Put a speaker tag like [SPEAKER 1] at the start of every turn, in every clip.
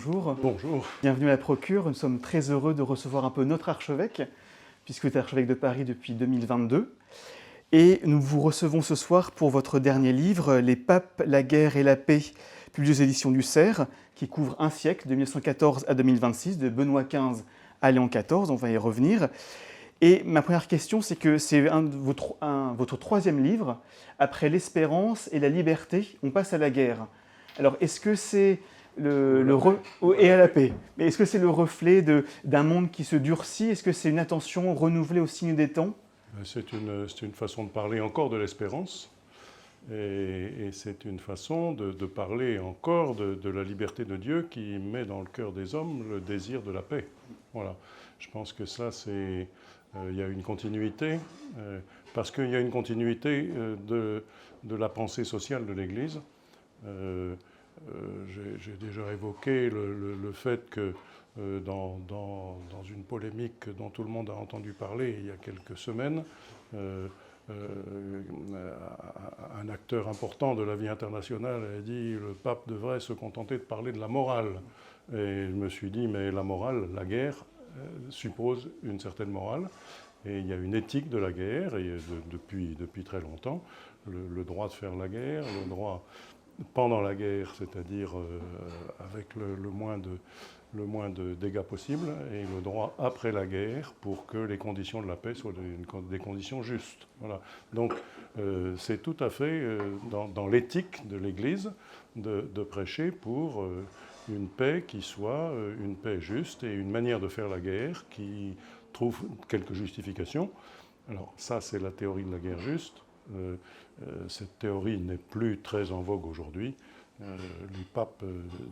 [SPEAKER 1] bonjour.
[SPEAKER 2] Bonjour.
[SPEAKER 1] Bienvenue à la Procure. Nous sommes très heureux de recevoir un peu notre archevêque, puisque vous êtes archevêque de Paris depuis 2022. Et nous vous recevons ce soir pour votre dernier livre, Les papes, la guerre et la paix, publié aux éditions du Cerf, qui couvre un siècle, de 1914 à 2026, de Benoît XV à Léon XIV. On va y revenir. Et ma première question, c'est que c'est votre troisième livre. Après l'espérance et la liberté, on passe à la guerre. Alors, est-ce que c'est et à la paix. Mais est-ce que c'est le reflet d'un monde qui se durcit? Est-ce que c'est une attention renouvelée au signe des temps?
[SPEAKER 2] C'est une façon de parler encore de l'espérance. Et c'est une façon de parler encore de la liberté de Dieu qui met dans le cœur des hommes le désir de la paix. Voilà. Je pense que ça, c'est... il y a une continuité, parce qu'il y a une continuité de la pensée sociale de l'Église. J'ai déjà évoqué le fait que dans une polémique dont tout le monde a entendu parler il y a quelques semaines, un acteur important de la vie internationale a dit « le pape devrait se contenter de parler de la morale ». Et je me suis dit « mais la morale, la guerre, suppose une certaine morale ». Et il y a une éthique de la guerre, et depuis très longtemps, le droit de faire la guerre, le droit pendant la guerre, c'est-à-dire avec le moins de dégâts possibles, et le droit après la guerre pour que les conditions de la paix soient des conditions justes. Voilà. Donc c'est tout à fait dans l'éthique de l'Église de prêcher pour une paix qui soit une paix juste et une manière de faire la guerre qui trouve quelques justifications. Alors ça, c'est la théorie de la guerre juste. Cette théorie n'est plus très en vogue aujourd'hui. Les papes,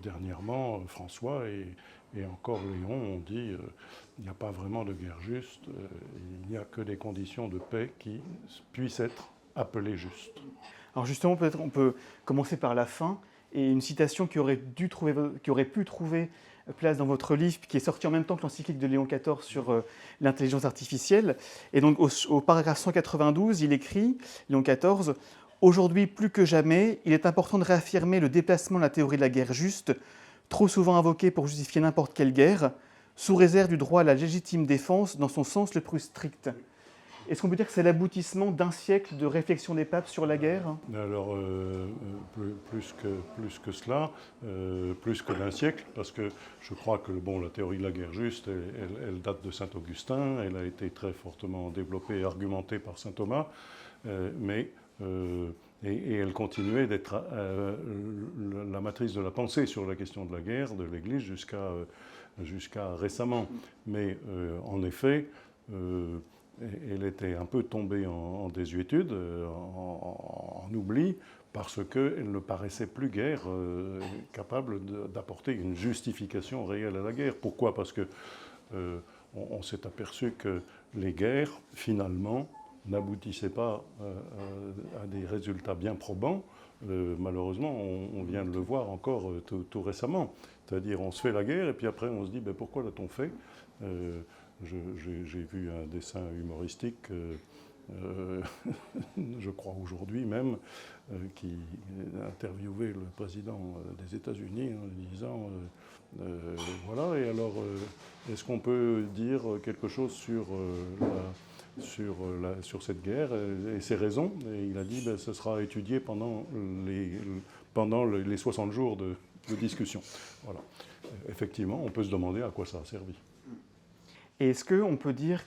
[SPEAKER 2] dernièrement, François et encore Léon, ont dit il n'y a pas vraiment de guerre juste, il n'y a que des conditions de paix qui puissent être appelées justes.
[SPEAKER 1] Alors justement, peut-être on peut commencer par la fin, et une citation qui aurait pu trouver place dans votre livre, qui est sorti en même temps que l'encyclique de Léon XIV sur l'intelligence artificielle. Et donc au paragraphe 192, il écrit, Léon XIV, « Aujourd'hui plus que jamais, il est important de réaffirmer le déplacement de la théorie de la guerre juste, trop souvent invoquée pour justifier n'importe quelle guerre, sous réserve du droit à la légitime défense dans son sens le plus strict. » Est-ce qu'on peut dire que c'est l'aboutissement d'un siècle de réflexion des papes sur la guerre?
[SPEAKER 2] Alors, plus que cela, plus que d'un siècle, parce que je crois que la théorie de la guerre juste, elle date de saint Augustin, elle a été très fortement développée et argumentée par saint Thomas, et elle continuait d'être la matrice de la pensée sur la question de la guerre de l'Église jusqu'à récemment. Mais en effet, elle était un peu tombée en désuétude, en oubli, parce qu'elle ne paraissait plus guère capable d'apporter une justification réelle à la guerre. Pourquoi? Parce que on s'est aperçu que les guerres, finalement, n'aboutissaient pas à des résultats bien probants. Malheureusement, on vient de le voir encore tout récemment. C'est-à-dire, on se fait la guerre, et puis après, on se dit « pourquoi l'a-t-on fait ?» J'ai vu un dessin humoristique, je crois aujourd'hui même, qui interviewait le président des États-Unis en lui disant voilà, et alors, est-ce qu'on peut dire quelque chose sur cette guerre et ses raisons? Et il a dit ce sera étudié pendant les 60 jours de discussion. Voilà. Effectivement, on peut se demander à quoi ça a servi.
[SPEAKER 1] Et est-ce qu'on peut dire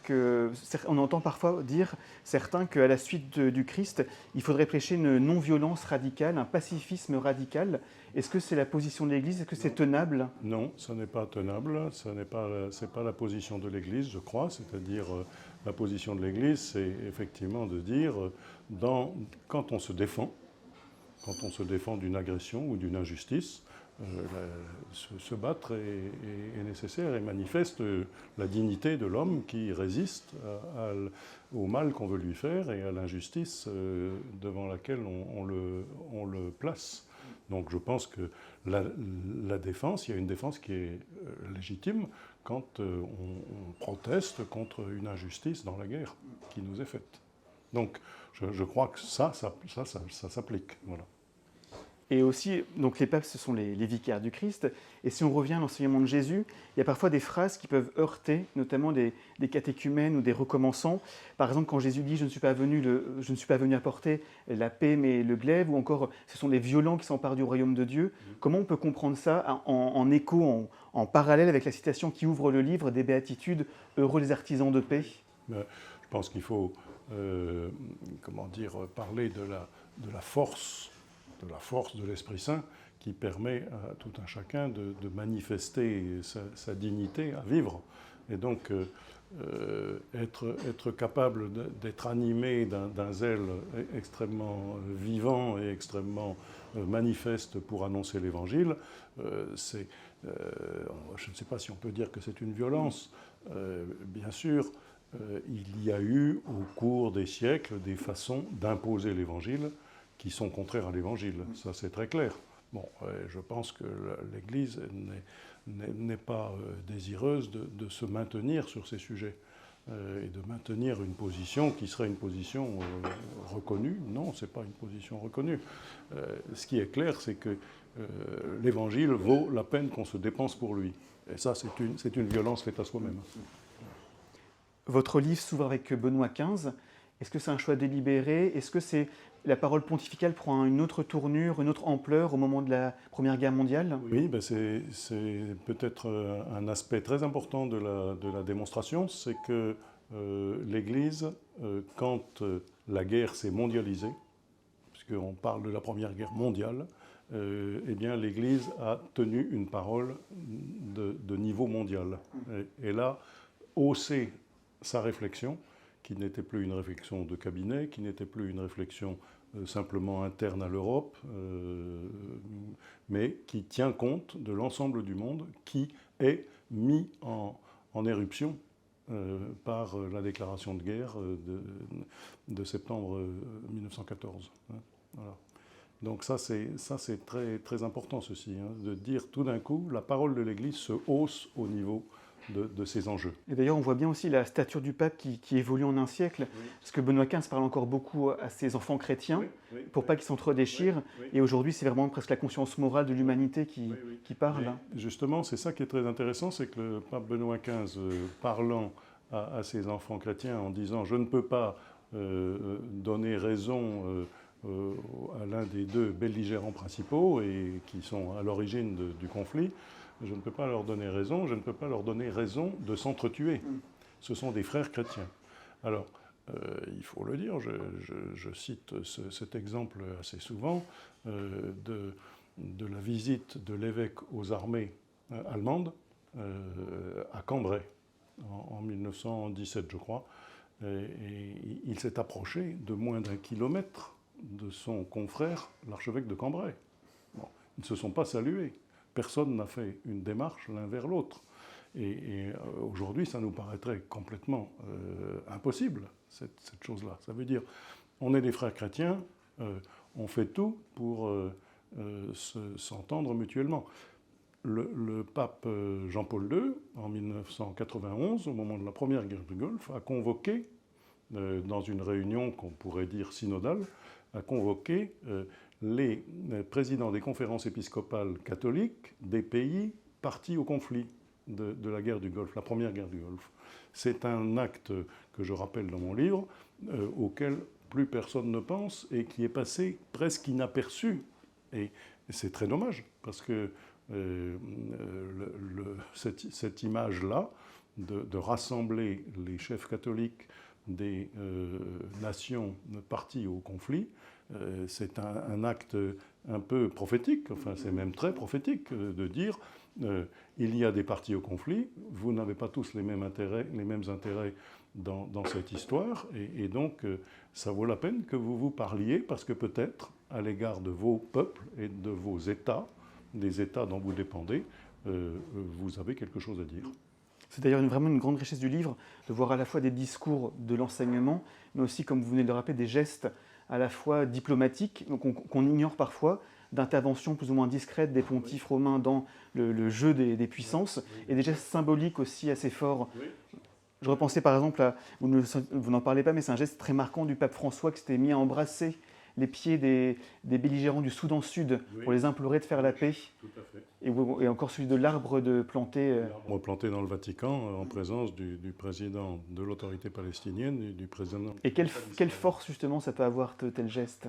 [SPEAKER 1] on entend parfois dire certains qu'à la suite du Christ, il faudrait prêcher une non-violence radicale, un pacifisme radical. Est-ce que c'est la position de l'Église? Est-ce que c'est tenable?
[SPEAKER 2] Non, ce n'est pas tenable. Ce n'est pas la position de l'Église, je crois. C'est-à-dire, la position de l'Église, c'est effectivement de dire, quand on se défend d'une agression ou d'une injustice, se battre est nécessaire et manifeste la dignité de l'homme qui résiste au mal qu'on veut lui faire et à l'injustice devant laquelle on le place. Donc je pense que la défense, il y a une défense qui est légitime quand on proteste contre une injustice dans la guerre qui nous est faite. Donc je crois que ça s'applique. Voilà.
[SPEAKER 1] Et aussi, donc les papes, ce sont les vicaires du Christ. Et si on revient à l'enseignement de Jésus, il y a parfois des phrases qui peuvent heurter, notamment des catéchumènes ou des recommençants. Par exemple, quand Jésus dit « je ne suis pas venu apporter la paix, mais le glaive », ou encore « ce sont les violents qui s'emparent du royaume de Dieu ». Comment on peut comprendre ça en écho, en parallèle avec la citation qui ouvre le livre des Béatitudes « Heureux les artisans de paix ».
[SPEAKER 2] Je pense qu'il faut parler de la force de l'Esprit Saint qui permet à tout un chacun de manifester sa dignité à vivre. Et donc, être capable d'être animé d'un zèle extrêmement vivant et extrêmement manifeste pour annoncer l'Évangile, je ne sais pas si on peut dire que c'est une violence. Bien sûr, il y a eu au cours des siècles des façons d'imposer l'Évangile qui sont contraires à l'Évangile. Ça, c'est très clair. Bon, je pense que l'Église n'est pas désireuse de se maintenir sur ces sujets et de maintenir une position qui serait une position reconnue. Non, ce n'est pas une position reconnue. Ce qui est clair, c'est que l'Évangile vaut la peine qu'on se dépense pour lui. Et ça, c'est une violence faite à soi-même.
[SPEAKER 1] Votre livre s'ouvre avec Benoît XV. Est-ce que c'est un choix délibéré? Est-ce que la parole pontificale prend une autre tournure, une autre ampleur au moment de la Première Guerre mondiale?
[SPEAKER 2] Oui, c'est peut-être un aspect très important de la démonstration, c'est que l'Église, quand la guerre s'est mondialisée, puisqu'on parle de la Première Guerre mondiale, eh bien l'Église a tenu une parole de niveau mondial. Et là, haussé sa réflexion, qui n'était plus une réflexion de cabinet, qui n'était plus une réflexion simplement interne à l'Europe, mais qui tient compte de l'ensemble du monde, qui est mis en éruption par la déclaration de guerre de septembre 1914. Voilà. Donc ça, c'est très, très important, ceci, de dire tout d'un coup, la parole de l'Église se hausse au niveau de ces enjeux.
[SPEAKER 1] Et d'ailleurs, on voit bien aussi la stature du pape qui évolue en un siècle, oui. Parce que Benoît XV parle encore beaucoup à ses enfants chrétiens, pour pas qu'ils s'entre-déchirent, et aujourd'hui, c'est vraiment presque la conscience morale de l'humanité qui parle.
[SPEAKER 2] Mais justement, c'est ça qui est très intéressant, c'est que le pape Benoît XV, parlant à ses enfants chrétiens en disant « je ne peux pas donner raison à l'un des deux belligérants principaux et qui sont à l'origine du conflit, je ne peux pas leur donner raison, je ne peux pas leur donner raison de s'entretuer. Ce sont des frères chrétiens. » Alors, il faut le dire, je cite cet exemple assez souvent de la visite de l'évêque aux armées allemandes à Cambrai, en 1917, je crois. Et il s'est approché de moins d'1 kilomètre de son confrère, l'archevêque de Cambrai. Bon, ils ne se sont pas salués. Personne n'a fait une démarche l'un vers l'autre. Et aujourd'hui, ça nous paraîtrait complètement impossible, cette chose-là. Ça veut dire, on est des frères chrétiens, on fait tout pour s'entendre mutuellement. Le pape Jean-Paul II, en 1991, au moment de la première guerre du Golfe, a convoqué, dans une réunion qu'on pourrait dire synodale, a convoqué les présidents des conférences épiscopales catholiques des pays partis au conflit de la guerre du Golfe, la première guerre du Golfe. C'est un acte que je rappelle dans mon livre, auquel plus personne ne pense et qui est passé presque inaperçu. Et c'est très dommage, parce que cette image-là, de rassembler les chefs catholiques des nations parties au conflit, c'est un acte un peu prophétique, enfin c'est même très prophétique, de dire il y a des parties au conflit, vous n'avez pas tous les mêmes intérêts dans cette histoire, et donc ça vaut la peine que vous vous parliez, parce que peut-être, à l'égard de vos peuples et de vos États, des États dont vous dépendez, vous avez quelque chose à dire.
[SPEAKER 1] C'est d'ailleurs vraiment une grande richesse du livre, de voir à la fois des discours de l'enseignement, mais aussi, comme vous venez de le rappeler, des gestes à la fois diplomatiques, qu'on ignore parfois, d'intervention plus ou moins discrète des pontifes romains dans le jeu des puissances, et des gestes symboliques aussi assez forts. Je repensais par exemple à, vous n'en parlez pas, mais c'est un geste très marquant du pape François qui s'était mis à embrasser les pieds des belligérants du Soudan Sud pour les implorer de faire la paix.
[SPEAKER 2] Tout à fait.
[SPEAKER 1] Et encore celui de l'arbre de planter.
[SPEAKER 2] L'arbre planté dans le Vatican en présence du président de l'autorité palestinienne et du président...
[SPEAKER 1] Et quelle force justement ça peut avoir tel geste?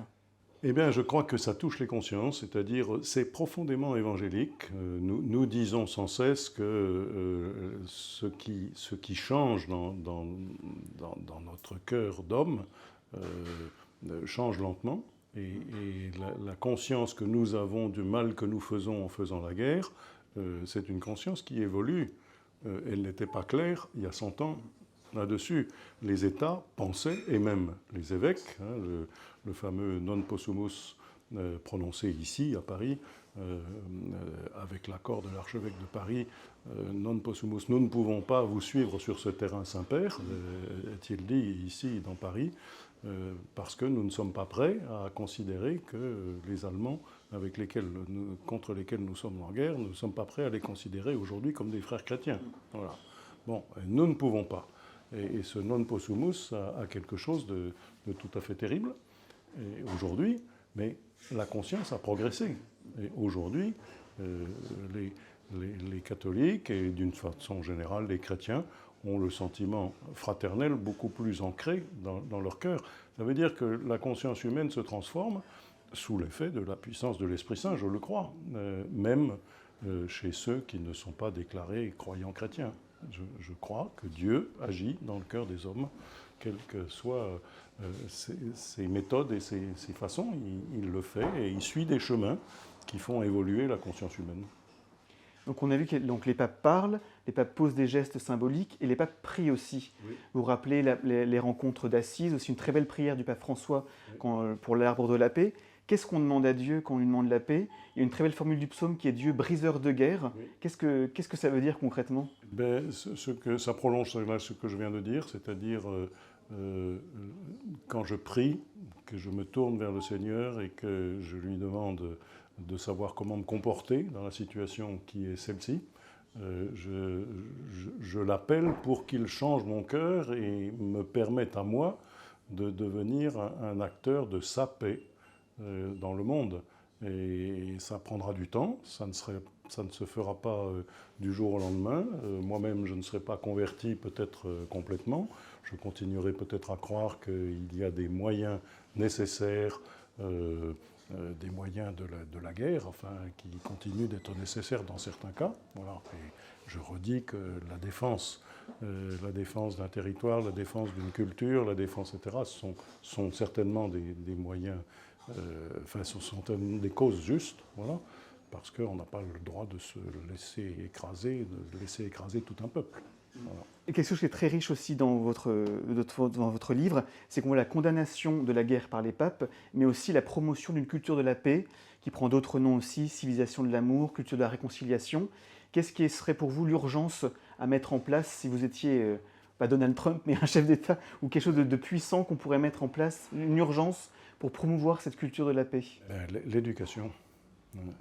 [SPEAKER 2] Eh bien, je crois que ça touche les consciences, c'est-à-dire c'est profondément évangélique. Nous disons sans cesse que ce qui change dans notre cœur d'homme change lentement. Et la conscience que nous avons du mal que nous faisons en faisant la guerre, c'est une conscience qui évolue. Elle n'était pas claire il y a 100 ans. Là-dessus, les États pensaient, et même les évêques, le fameux non possumus prononcé ici à Paris, avec l'accord de l'archevêque de Paris, non possumus, nous ne pouvons pas vous suivre sur ce terrain Saint-Père, est-il dit ici dans Paris, parce que nous ne sommes pas prêts à considérer que les Allemands contre lesquels nous sommes en guerre, nous ne sommes pas prêts à les considérer aujourd'hui comme des frères chrétiens. Voilà. Bon, nous ne pouvons pas. Et ce non possumus a quelque chose de tout à fait terrible aujourd'hui, mais la conscience a progressé. Et aujourd'hui, les catholiques et d'une façon générale les chrétiens ont le sentiment fraternel beaucoup plus ancré dans leur cœur. Ça veut dire que la conscience humaine se transforme sous l'effet de la puissance de l'Esprit Saint, je le crois, même chez ceux qui ne sont pas déclarés croyants chrétiens. Je crois que Dieu agit dans le cœur des hommes, quelles que soient ses méthodes et ses façons, il le fait et il suit des chemins qui font évoluer la conscience humaine.
[SPEAKER 1] Donc on a vu que les papes parlent, les papes posent des gestes symboliques et les papes prient aussi. Oui. Vous vous rappelez les rencontres d'Assise, aussi une très belle prière du pape François pour l'arbre de la paix. Qu'est-ce qu'on demande à Dieu quand on lui demande la paix? Il y a une très belle formule du psaume qui est Dieu briseur de guerre. Oui. Qu'est-ce que ça veut dire concrètement?
[SPEAKER 2] Ça prolonge ce que je viens de dire, c'est-à-dire quand je prie, que je me tourne vers le Seigneur et que je lui demande de savoir comment me comporter dans la situation qui est celle-ci, je l'appelle pour qu'il change mon cœur et me permette à moi de devenir un acteur de sa paix dans le monde. Et ça prendra du temps, ça ne se fera pas du jour au lendemain. Moi-même, je ne serai pas converti peut-être complètement. Je continuerai peut-être à croire qu'il y a des moyens nécessaires, des moyens de la guerre, enfin, qui continuent d'être nécessaires dans certains cas. Voilà. Et je redis que la défense d'un territoire, la défense d'une culture, la défense, etc., sont certainement des moyens, ce sont des causes justes, voilà, parce qu'on n'a pas le droit de se laisser écraser, de laisser écraser tout un peuple. Voilà.
[SPEAKER 1] Et quelque chose qui est très riche aussi dans votre livre, c'est qu'on voit la condamnation de la guerre par les papes, mais aussi la promotion d'une culture de la paix, qui prend d'autres noms aussi, civilisation de l'amour, culture de la réconciliation. Qu'est-ce qui serait pour vous l'urgence à mettre en place si vous étiez, pas Donald Trump, mais un chef d'État, ou quelque chose de puissant qu'on pourrait mettre en place, une urgence pour promouvoir cette culture de la paix?
[SPEAKER 2] L'éducation.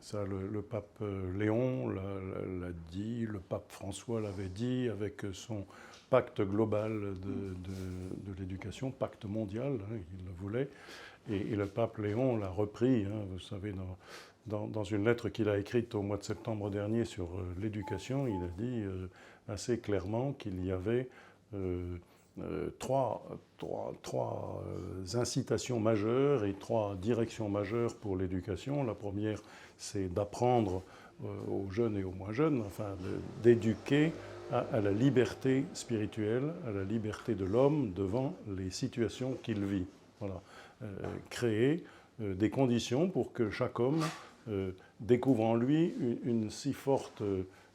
[SPEAKER 2] Ça, le pape Léon l'a dit, le pape François l'avait dit, avec son pacte global de l'éducation, pacte mondial, il le voulait, et le pape Léon l'a repris, vous savez, dans une lettre qu'il a écrite au mois de septembre dernier sur l'éducation, il a dit assez clairement qu'il y avait trois incitations majeures et 3 directions majeures pour l'éducation. La première, c'est d'apprendre aux jeunes et aux moins jeunes, enfin d'éduquer à la liberté spirituelle, à la liberté de l'homme devant les situations qu'il vit. Voilà. Créer des conditions pour que chaque homme découvre en lui une si forte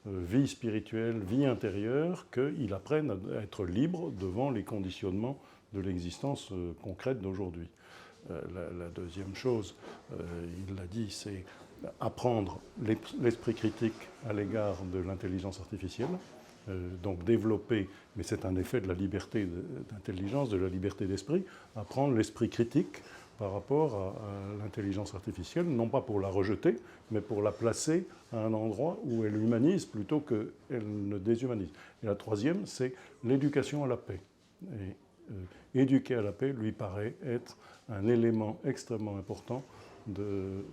[SPEAKER 2] vie spirituelle, vie intérieure, qu'il apprenne à être libre devant les conditionnements de l'existence concrète d'aujourd'hui. La deuxième chose, il l'a dit, c'est apprendre l'esprit critique à l'égard de l'intelligence artificielle, donc développer, mais c'est un effet de la liberté d'intelligence, de la liberté d'esprit, apprendre l'esprit critique par rapport à l'intelligence artificielle, non pas pour la rejeter, mais pour la placer à un endroit où elle humanise plutôt qu'elle ne déshumanise. Et la troisième, c'est l'éducation à la paix. Et éduquer à la paix lui paraît être un élément extrêmement important de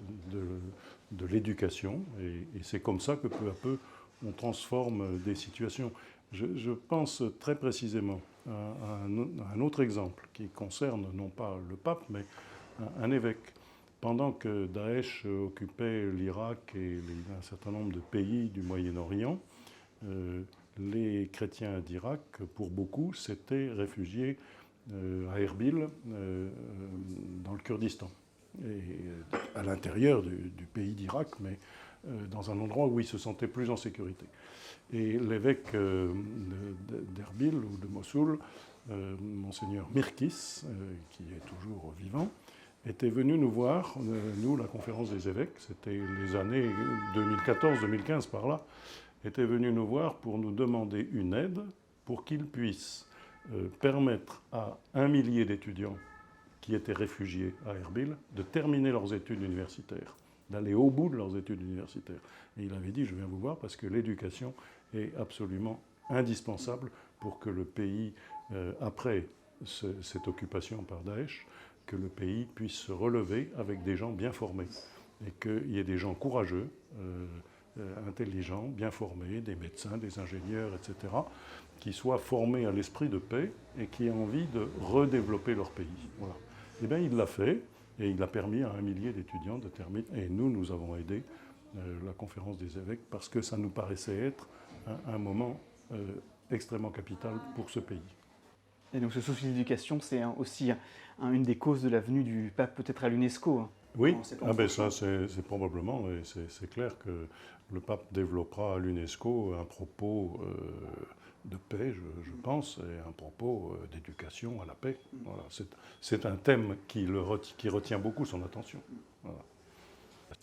[SPEAKER 2] l'éducation. Et c'est comme ça que peu à peu, on transforme des situations. Je pense très précisément à un autre exemple qui concerne non pas le pape, mais un évêque. Pendant que Daesh occupait l'Irak et un certain nombre de pays du Moyen-Orient, les chrétiens d'Irak, pour beaucoup, s'étaient réfugiés à Erbil, dans le Kurdistan, et à l'intérieur du pays d'Irak, mais dans un endroit où ils se sentaient plus en sécurité. Et l'évêque d'Erbil ou de Mossoul, monseigneur Mirkis, qui est toujours vivant, était venu nous voir, nous, la conférence des évêques, c'était les années 2014-2015 par là, était venu nous voir pour nous demander une aide pour qu'il puisse permettre à 1 millier d'étudiants qui étaient réfugiés à Erbil de terminer leurs études universitaires, d'aller au bout de leurs études universitaires. Et il avait dit, je viens vous voir parce que l'éducation est absolument indispensable pour que le pays, après cette occupation par Daesh, que le pays puisse se relever avec des gens bien formés et qu'il y ait des gens courageux, intelligents, bien formés, des médecins, des ingénieurs, etc., qui soient formés à l'esprit de paix et qui aient envie de redévelopper leur pays. Voilà. Eh bien, il l'a fait et il a permis à 1 millier d'étudiants de terminer. Et nous avons aidé la conférence des évêques parce que ça nous paraissait être un moment extrêmement capital pour ce pays.
[SPEAKER 1] Et donc ce souci d'éducation, c'est aussi une des causes de la venue du pape peut-être à l'UNESCO.
[SPEAKER 2] Oui, ça c'est probablement, et c'est clair que le pape développera à l'UNESCO un propos de paix, je pense, et un propos d'éducation à la paix. Voilà. C'est un thème qui retient beaucoup son attention. Voilà.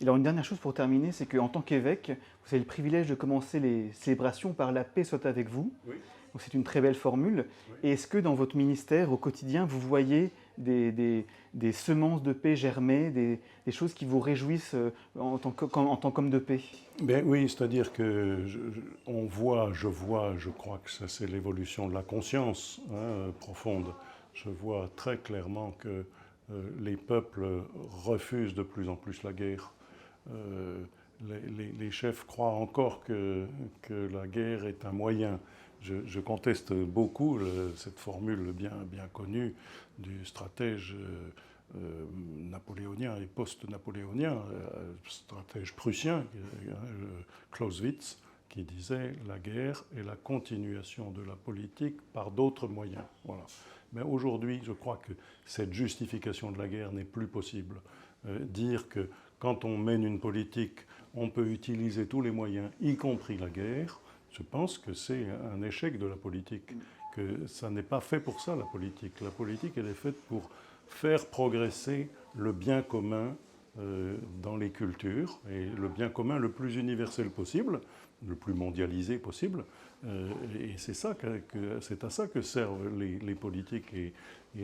[SPEAKER 1] Et alors une dernière chose pour terminer, c'est qu'en tant qu'évêque, vous avez le privilège de commencer les célébrations par la paix soit avec vous.
[SPEAKER 2] Oui.
[SPEAKER 1] Donc c'est une très belle formule.
[SPEAKER 2] Oui.
[SPEAKER 1] Et est-ce que dans votre ministère, au quotidien, vous voyez des semences de paix germer, des choses qui vous réjouissent en tant qu'homme de paix?
[SPEAKER 2] Ben oui, c'est-à-dire que je crois que ça c'est l'évolution de la conscience profonde. Je vois très clairement que les peuples refusent de plus en plus la guerre. Les chefs croient encore que la guerre est un moyen. Je conteste beaucoup cette formule bien connue du stratège napoléonien et post-napoléonien, stratège prussien, Clausewitz, qui disait « la guerre est la continuation de la politique par d'autres moyens ». Voilà. Mais aujourd'hui, je crois que cette justification de la guerre n'est plus possible. Dire que quand on mène une politique, on peut utiliser tous les moyens, y compris la guerre, je pense que c'est un échec de la politique, que ça n'est pas fait pour ça, la politique. La politique, elle est faite pour faire progresser le bien commun dans les cultures, et le bien commun le plus universel possible, le plus mondialisé possible. Et c'est à ça que servent les politiques. Et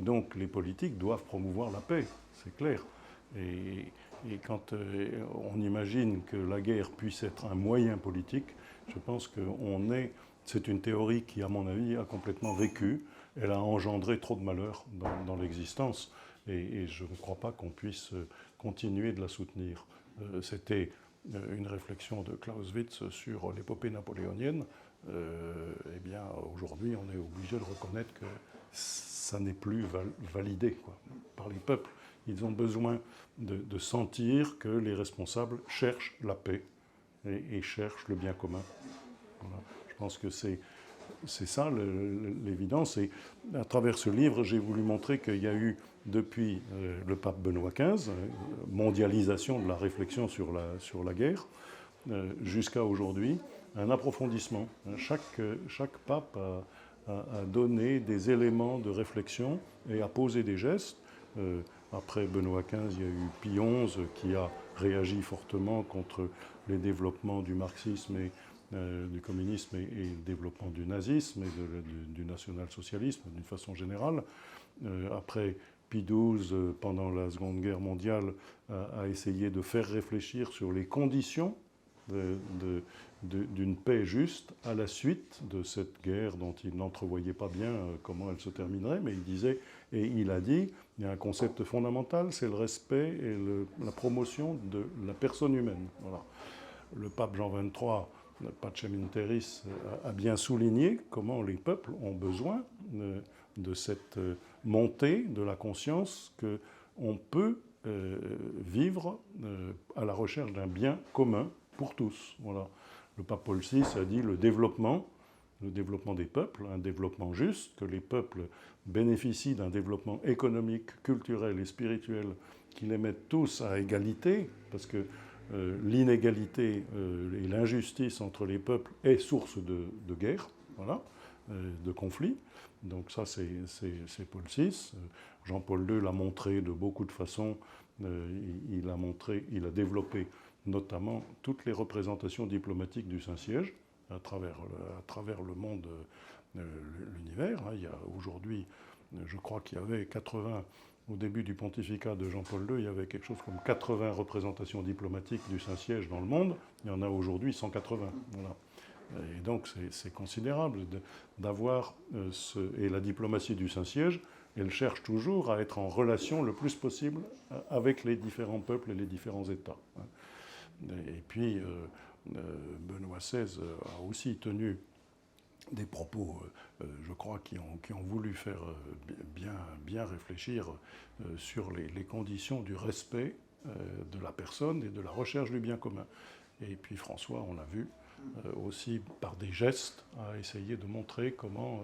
[SPEAKER 2] donc les politiques doivent promouvoir la paix, c'est clair. Et quand on imagine que la guerre puisse être un moyen politique, je pense que c'est une théorie qui, à mon avis, a complètement vécu. Elle a engendré trop de malheurs dans l'existence. Et je ne crois pas qu'on puisse continuer de la soutenir. C'était une réflexion de Clausewitz sur l'épopée napoléonienne. Eh bien, aujourd'hui, on est obligé de reconnaître que ça n'est plus validé par les peuples. Ils ont besoin de sentir que les responsables cherchent la paix et cherchent le bien commun. Voilà. Je pense que c'est ça l'évidence. Et à travers ce livre, j'ai voulu montrer qu'il y a eu, depuis le pape Benoît XV, mondialisation de la réflexion sur la guerre, jusqu'à aujourd'hui, un approfondissement. Chaque pape a donné des éléments de réflexion et a posé des gestes. Après Benoît XV, il y a eu Pie XI qui a réagi fortement contre les développements du marxisme et du communisme et le développement du nazisme et du national-socialisme d'une façon générale. Après, Pie XII, pendant la Seconde Guerre mondiale, a essayé de faire réfléchir sur les conditions d'une paix juste à la suite de cette guerre dont il n'entrevoyait pas bien comment elle se terminerait, mais il disait, et il a dit, il y a un concept fondamental, c'est le respect et la promotion de la personne humaine. Voilà. Le pape Jean XXIII, Pacem in Terris, a bien souligné comment les peuples ont besoin de cette montée de la conscience qu'on peut vivre à la recherche d'un bien commun pour tous. Voilà. Le pape Paul VI a dit le développement des peuples, un développement juste, que les peuples bénéficient d'un développement économique, culturel et spirituel qui les mettent tous à égalité, parce que l'inégalité et l'injustice entre les peuples est source de guerre, voilà, de conflits. Donc ça, c'est Paul VI. Jean-Paul II l'a montré de beaucoup de façons. Il a développé notamment toutes les représentations diplomatiques du Saint-Siège à travers le monde, l'univers. Il y a aujourd'hui, je crois qu'il y avait 80, au début du pontificat de Jean-Paul II, il y avait quelque chose comme 80 représentations diplomatiques du Saint-Siège dans le monde. Il y en a aujourd'hui 180. Voilà. Et donc c'est considérable d'avoir et la diplomatie du Saint-Siège, elle cherche toujours à être en relation le plus possible avec les différents peuples et les différents États. Et puis Benoît XVI a aussi tenu des propos, je crois, qui ont voulu faire bien réfléchir sur les conditions du respect de la personne et de la recherche du bien commun. Et puis François, on l'a vu, aussi par des gestes, a essayé de montrer comment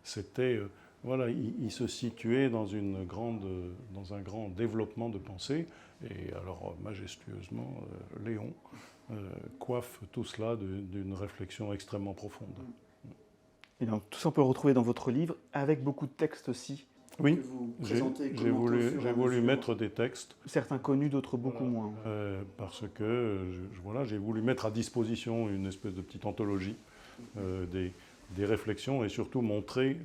[SPEAKER 2] c'était... voilà, il se situait dans un grand développement de pensée. Et alors, majestueusement, Léon coiffe tout cela d'une réflexion extrêmement profonde.
[SPEAKER 1] Et donc, tout ça, on peut le retrouver dans votre livre, avec beaucoup de textes aussi.
[SPEAKER 2] Oui, j'ai voulu mettre des textes.
[SPEAKER 1] Certains connus, d'autres beaucoup moins.
[SPEAKER 2] Parce que voilà, j'ai voulu mettre à disposition une espèce de petite anthologie des réflexions et surtout montrer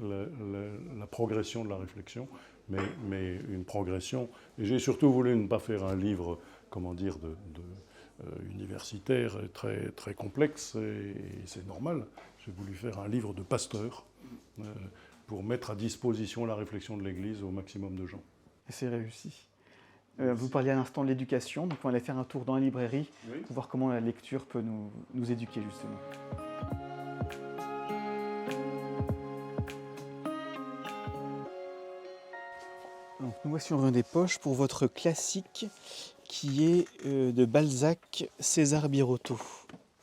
[SPEAKER 2] la progression de la réflexion, mais une progression. Et j'ai surtout voulu ne pas faire un livre, comment dire, universitaire très, très complexe, et c'est normal. J'ai voulu faire un livre de pasteur pour mettre à disposition la réflexion de l'Église au maximum de gens.
[SPEAKER 1] Et c'est réussi. Vous parliez à l'instant de l'éducation, donc on allait faire un tour dans la librairie pour voir comment la lecture peut nous éduquer justement. Donc, nous voici en des poches pour votre classique qui est de Balzac, César Birotteau.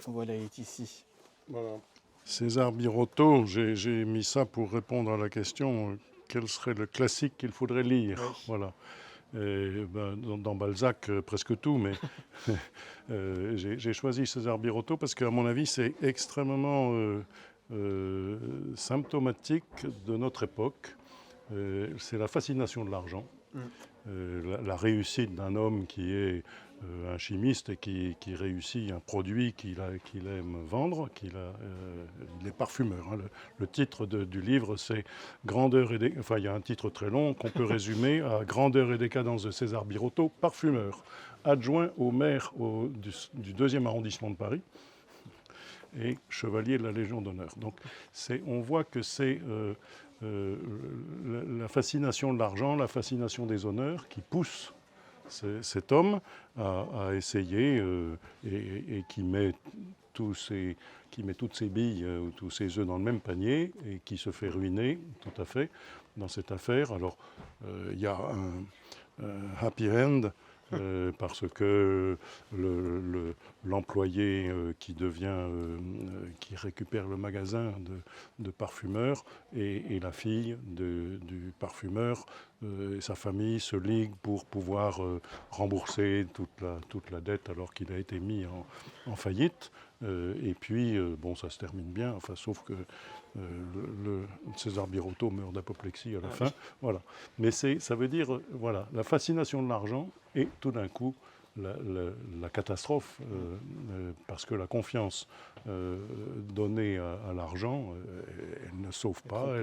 [SPEAKER 1] Voilà, il est ici.
[SPEAKER 2] Voilà. César Birotteau, j'ai mis ça pour répondre à la question quel serait le classique qu'il faudrait lire. Oui. Voilà. Et, dans Balzac, presque tout, mais j'ai choisi César Birotteau parce qu'à mon avis, c'est extrêmement symptomatique de notre époque. C'est la fascination de l'argent, la réussite d'un homme qui est un chimiste et qui réussit un produit qu'il aime vendre, il est parfumeur. Hein. Le titre du livre, c'est Grandeur et enfin, il y a un titre très long qu'on peut résumer à Grandeur et décadence de César Birotteau, parfumeur, adjoint au maire du 2e arrondissement de Paris et chevalier de la Légion d'honneur. Donc on voit que c'est la fascination de l'argent, la fascination des honneurs qui pousse cet homme à essayer et qui met toutes ses billes ou tous ses œufs dans le même panier et qui se fait ruiner tout à fait dans cette affaire. Alors il y a un happy end parce que l'employé qui récupère le magasin de parfumeur et la fille du parfumeur et sa famille se liguent pour pouvoir rembourser toute la dette alors qu'il a été mis en faillite. Et puis, bon, ça se termine bien, enfin, sauf que César Birotteau meurt d'apoplexie à la fin. Voilà. Mais ça veut dire, voilà, la fascination de l'argent et tout d'un coup, la catastrophe, parce que la confiance donnée à l'argent, elle ne sauve pas,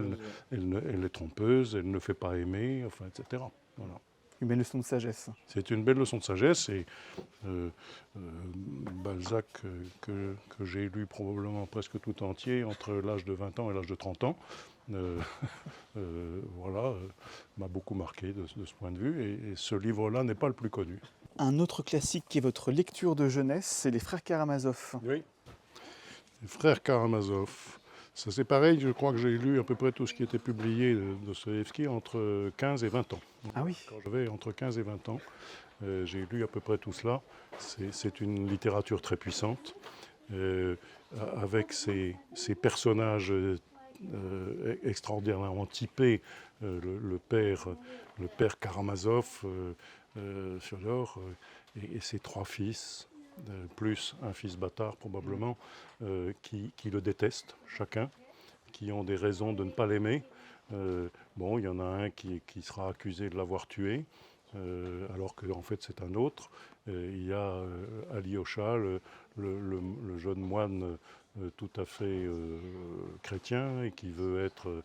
[SPEAKER 2] elle est trompeuse, elle ne fait pas aimer, enfin, etc. Voilà.
[SPEAKER 1] Une belle leçon de sagesse.
[SPEAKER 2] C'est une belle leçon de sagesse et Balzac, que j'ai lu probablement presque tout entier entre l'âge de 20 ans et l'âge de 30 ans, voilà, m'a beaucoup marqué de ce point de vue et ce livre-là n'est pas le plus connu.
[SPEAKER 1] Un autre classique qui est votre lecture de jeunesse, c'est Les Frères Karamazov.
[SPEAKER 2] Oui. Les Frères Karamazov. Ça c'est pareil, je crois que j'ai lu à peu près tout ce qui était publié de Dostoïevski entre 15 et 20 ans.
[SPEAKER 1] Ah oui.
[SPEAKER 2] Quand j'avais entre 15 et 20 ans, j'ai lu à peu près tout cela. C'est une littérature très puissante, avec ces personnages extraordinairement typés. Le père Karamazov, Fyodor, et ses 3 fils, plus un fils bâtard probablement, qui le détestent chacun, qui ont des raisons de ne pas l'aimer. Bon, il y en a un qui sera accusé de l'avoir tué, alors qu'en fait c'est un autre. Il y a Alyosha, le jeune moine tout à fait chrétien et qui veut être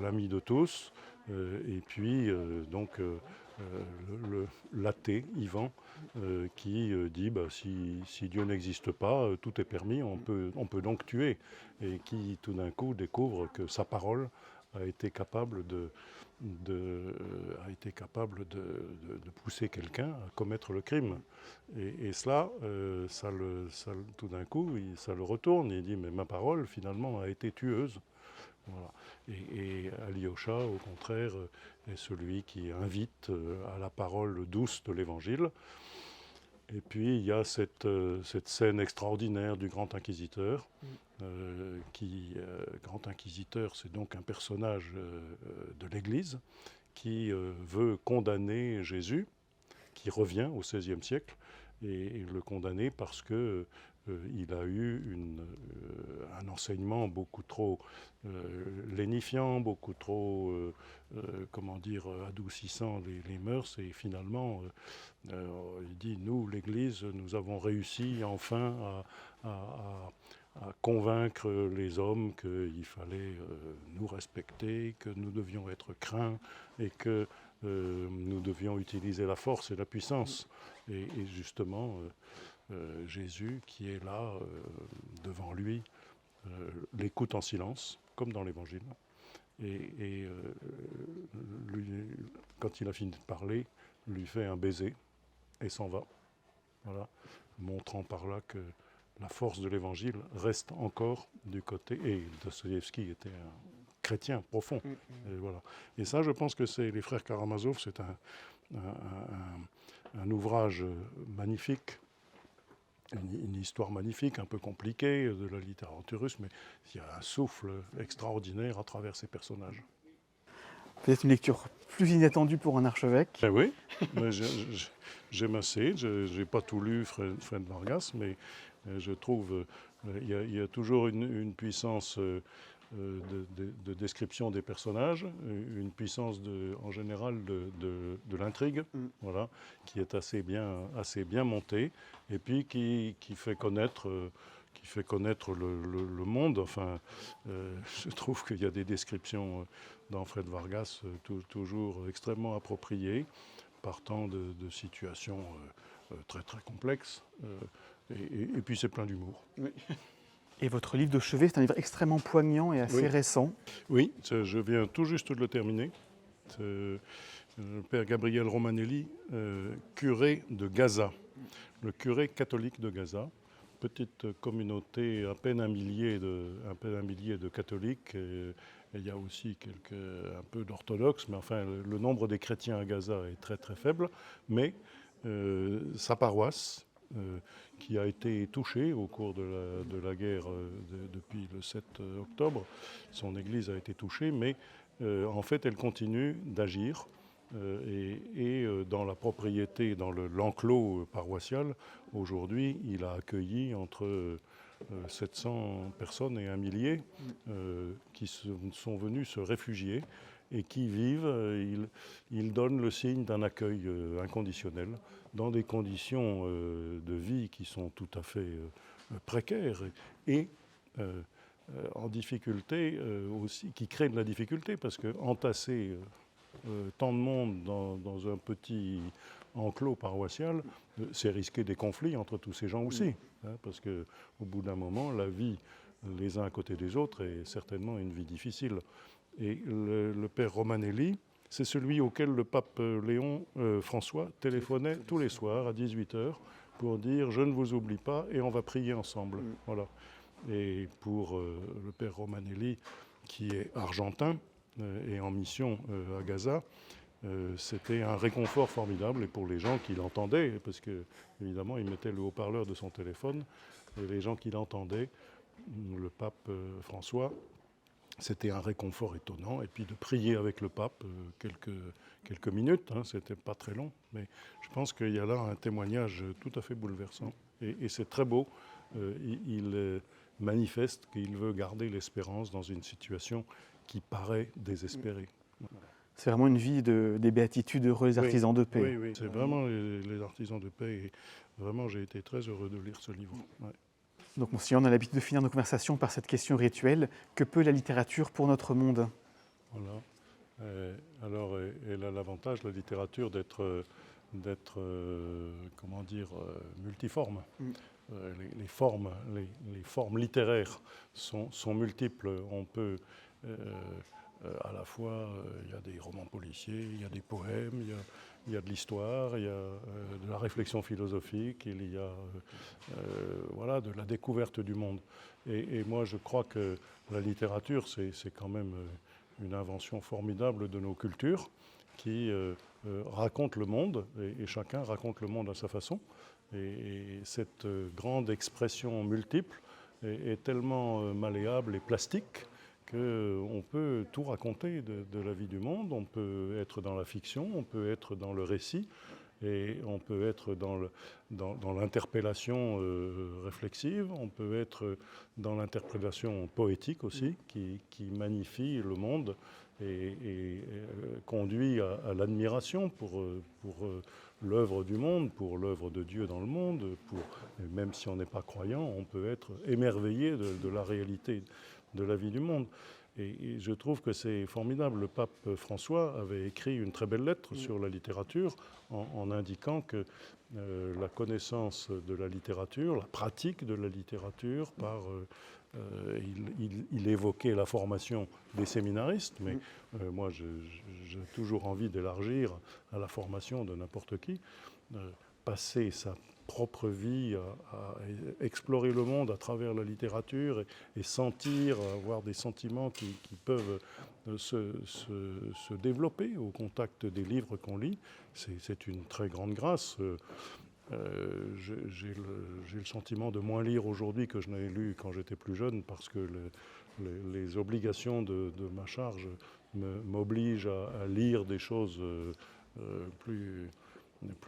[SPEAKER 2] l'ami de tous. Et puis donc l'athée, Ivan, qui dit si Dieu n'existe pas, tout est permis, on peut donc tuer. Et qui tout d'un coup découvre que sa parole a été capable de pousser quelqu'un à commettre le crime. Et cela, tout d'un coup, ça le retourne. Il dit mais ma parole finalement a été tueuse. Voilà. Et Alyosha, au contraire, est celui qui invite à la parole douce de l'Évangile. Et puis il y a cette scène extraordinaire du Grand Inquisiteur. Grand Inquisiteur, c'est donc un personnage de l'Église qui veut condamner Jésus, qui revient au XVIe siècle, et le condamner parce que il a eu un enseignement beaucoup trop lénifiant, beaucoup trop, adoucissant les mœurs, et finalement, il dit, nous, l'Église, nous avons réussi enfin à convaincre les hommes qu'il fallait nous respecter, que nous devions être craints et que nous devions utiliser la force et la puissance. Et justement, Jésus, qui est là devant lui, l'écoute en silence, comme dans l'Évangile. Et lui, quand il a fini de parler, lui fait un baiser et s'en va. Voilà, montrant par là que la force de l'Évangile reste encore du côté... Et Dostoïevski était un chrétien profond. Et, voilà. Et ça, je pense que c'est les Frères Karamazov, c'est un ouvrage magnifique, une histoire magnifique, un peu compliquée de la littérature russe, mais il y a un souffle extraordinaire à travers ces personnages.
[SPEAKER 1] Peut-être une lecture plus inattendue pour un archevêque.
[SPEAKER 2] Ben oui, j'aime assez. Je n'ai pas tout lu, Fred Vargas, mais je trouve il y a toujours une puissance de description des personnages, une puissance en général de l'intrigue, voilà, qui est assez bien montée, et puis qui fait connaître le monde. Enfin, je trouve qu'il y a des descriptions dans Fred Vargas toujours extrêmement appropriées, partant de situations très très complexes, et puis c'est plein d'humour. Oui.
[SPEAKER 1] Et votre livre de chevet, c'est un livre extrêmement poignant et assez récent.
[SPEAKER 2] Oui, je viens tout juste de le terminer. Le père Gabriel Romanelli, curé de Gaza, le curé catholique de Gaza, petite communauté, à peine un millier de catholiques. Et il y a aussi un peu d'orthodoxes, mais enfin le nombre des chrétiens à Gaza est très très faible. Mais sa paroisse, qui a été touchée au cours de la guerre depuis le 7 octobre. Son église a été touchée, mais en fait, elle continue d'agir. Et dans la propriété, dans l'enclos paroissial, aujourd'hui, il a accueilli entre 700 personnes et 1 millier qui sont venus se réfugier et qui vivent. Il donne le signe d'un accueil inconditionnel dans des conditions de vie qui sont tout à fait précaires et en difficulté aussi, qui créent de la difficulté parce que entasser tant de monde dans un petit enclos paroissial, c'est risquer des conflits entre tous ces gens aussi. Hein, parce qu'au bout d'un moment, la vie les uns à côté des autres est certainement une vie difficile. Et le père Romanelli, c'est celui auquel le pape Léon François téléphonait tous les soirs à 18h pour dire « Je ne vous oublie pas et on va prier ensemble ». Voilà. Et pour le père Romanelli, qui est argentin et en mission à Gaza, c'était un réconfort formidable, et pour les gens qui l'entendaient, parce que évidemment il mettait le haut-parleur de son téléphone, et les gens qui l'entendaient, le pape François, c'était un réconfort étonnant. Et puis de prier avec le pape quelques minutes, hein, c'était pas très long, mais je pense qu'il y a là un témoignage tout à fait bouleversant. Et c'est très beau. Il manifeste qu'il veut garder l'espérance dans une situation qui paraît désespérée.
[SPEAKER 1] C'est vraiment une vie des béatitudes heureux, les artisans de paix.
[SPEAKER 2] Oui, oui. C'est vraiment les artisans de paix. Et vraiment, j'ai été très heureux de lire ce livre. Ouais.
[SPEAKER 1] Donc, Monseigneur, on a l'habitude de finir nos conversations par cette question rituelle. Que peut la littérature pour notre monde ?
[SPEAKER 2] Voilà. Alors, elle a l'avantage, la littérature, d'être comment dire, multiforme. Les formes littéraires sont multiples. On peut à la fois, il y a des romans policiers, il y a des poèmes, il y a de l'histoire, il y a de la réflexion philosophique, il y a voilà, de la découverte du monde. Et moi, je crois que la littérature, c'est quand même une invention formidable de nos cultures qui raconte le monde, et chacun raconte le monde à sa façon. Et cette grande expression multiple est tellement malléable et plastique qu'on peut tout raconter de la vie du monde. On peut être dans la fiction, on peut être dans le récit, et on peut être dans l'interpellation réflexive, on peut être dans l'interprétation poétique aussi, qui magnifie le monde et conduit à l'admiration pour l'œuvre du monde, pour l'œuvre de Dieu dans le monde. Même si on n'est pas croyant, on peut être émerveillé de la réalité de la vie du monde. Et je trouve que c'est formidable. Le pape François avait écrit une très belle lettre sur la littérature en indiquant que la connaissance de la littérature, la pratique de la littérature, il évoquait la formation des séminaristes, mais moi j'ai toujours envie d'élargir à la formation de n'importe qui, passer sa propre vie à explorer le monde à travers la littérature et sentir, avoir des sentiments qui peuvent se développer au contact des livres qu'on lit. C'est une très grande grâce. J'ai le sentiment de moins lire aujourd'hui que je n'avais lu quand j'étais plus jeune, parce que les obligations de ma charge m'obligent à lire des choses plus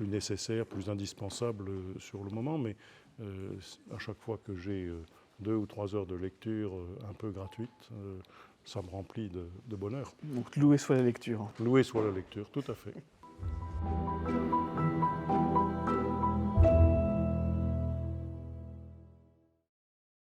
[SPEAKER 2] nécessaires, plus indispensables sur le moment, mais à chaque fois que j'ai 2 ou 3 heures de lecture un peu gratuite, ça me remplit de bonheur.
[SPEAKER 1] Donc loué soit la lecture.
[SPEAKER 2] Loué soit la lecture, tout à fait.